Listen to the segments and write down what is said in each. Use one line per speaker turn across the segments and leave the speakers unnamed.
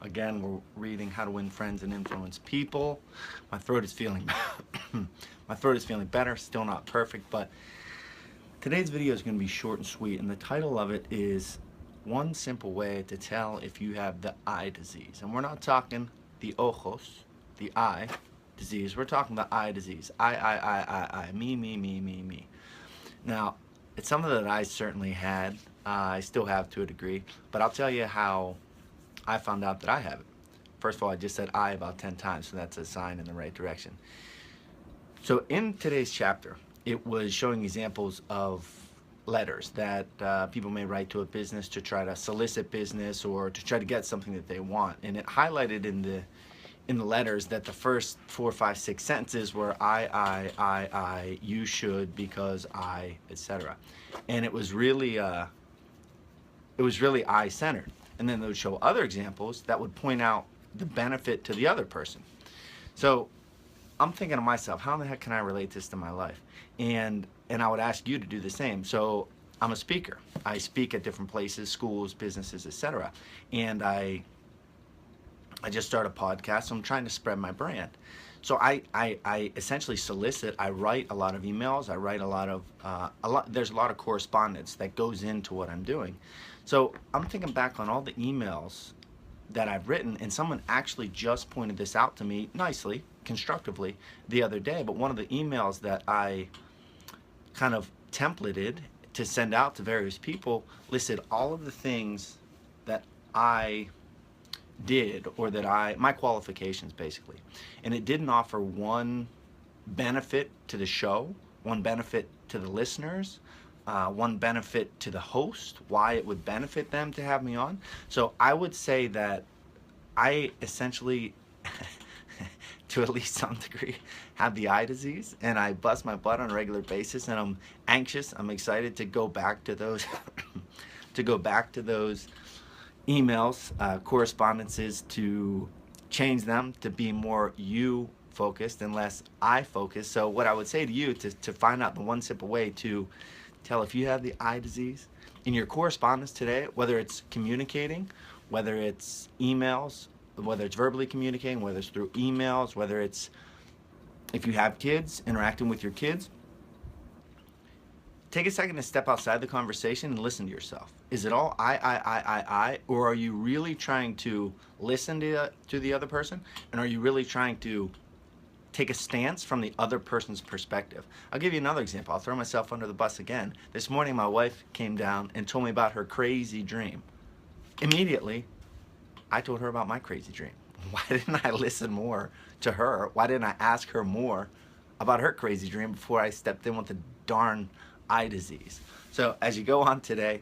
Again, we're reading How to Win Friends and Influence People. My throat is feeling better. Still not perfect, but today's video is going to be short and sweet, and the title of it is One Simple Way to Tell If You Have the Eye Disease. And we're not talking the ojos, the eye disease. We're talking the eye disease. I, me. Now, it's something that I certainly had. I still have to a degree, but I'll tell you how I found out that I have it. First of all, I just said I about 10 times, so that's a sign in the right direction. So in today's chapter, it was showing examples of letters that people may write to a business to try to solicit business or to try to get something that they want. And it highlighted in the letters that the first 4, 5, 6 sentences were I, you should, because I, etc. And it was really I-centered. And then they would show other examples that would point out the benefit to the other person. So I'm thinking to myself, how in the heck can I relate this to my life? And I would ask you to do the same. So I'm a speaker. I speak at different places, schools, businesses, etc. And I just started a podcast, so I'm trying to spread my brand. So I essentially solicit, I write a lot of emails, I write there's a lot of correspondence that goes into what I'm doing. So I'm thinking back on all the emails that I've written, and someone actually just pointed this out to me nicely, constructively, the other day. But one of the emails that I kind of templated to send out to various people listed all of the things that I did, or that my qualifications basically, and it didn't offer one benefit to the show, one benefit to the listeners, one benefit to the host, why it would benefit them to have me on. So I would say that I essentially to at least some degree have the eye disease, and I bust my butt on a regular basis, and I'm anxious, I'm excited to go back to those emails, correspondences, to change them to be more you focused and less I focused. So what I would say to you to find out the one simple way to tell if you have the eye disease in your correspondence today, whether it's communicating, whether it's emails, whether it's verbally communicating, whether it's through emails, whether it's if you have kids, interacting with your kids, take a second to step outside the conversation and listen to yourself. Is it all I, or are you really trying to listen to the other person? And are you really trying to take a stance from the other person's perspective? I'll give you another example. I'll throw myself under the bus again. This morning, my wife came down and told me about her crazy dream. Immediately, I told her about my crazy dream. Why didn't I listen more to her? Why didn't I ask her more about her crazy dream before I stepped in with the darn eye disease? So as you go on today,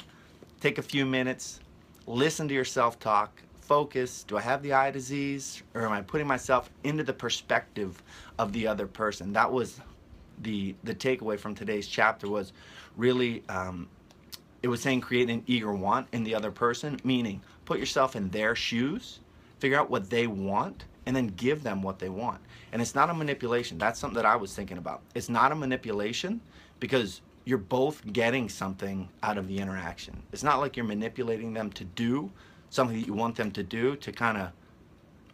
take a few minutes, listen to yourself talk, focus. Do I have the eye disease, or am I putting myself into the perspective of the other person? That was the takeaway from today's chapter, was really it was saying create an eager want in the other person, meaning put yourself in their shoes, figure out what they want, and then give them what they want. And it's not a manipulation. That's something that I was thinking about. It's not a manipulation because you're both getting something out of the interaction. It's not like you're manipulating them to do something that you want them to do to kind of,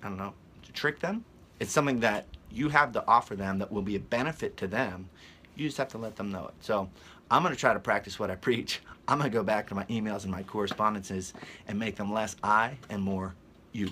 I don't know, to trick them. It's something that you have to offer them that will be a benefit to them. You just have to let them know it. So I'm going to try to practice what I preach. I'm going to go back to my emails and my correspondences and make them less I and more you.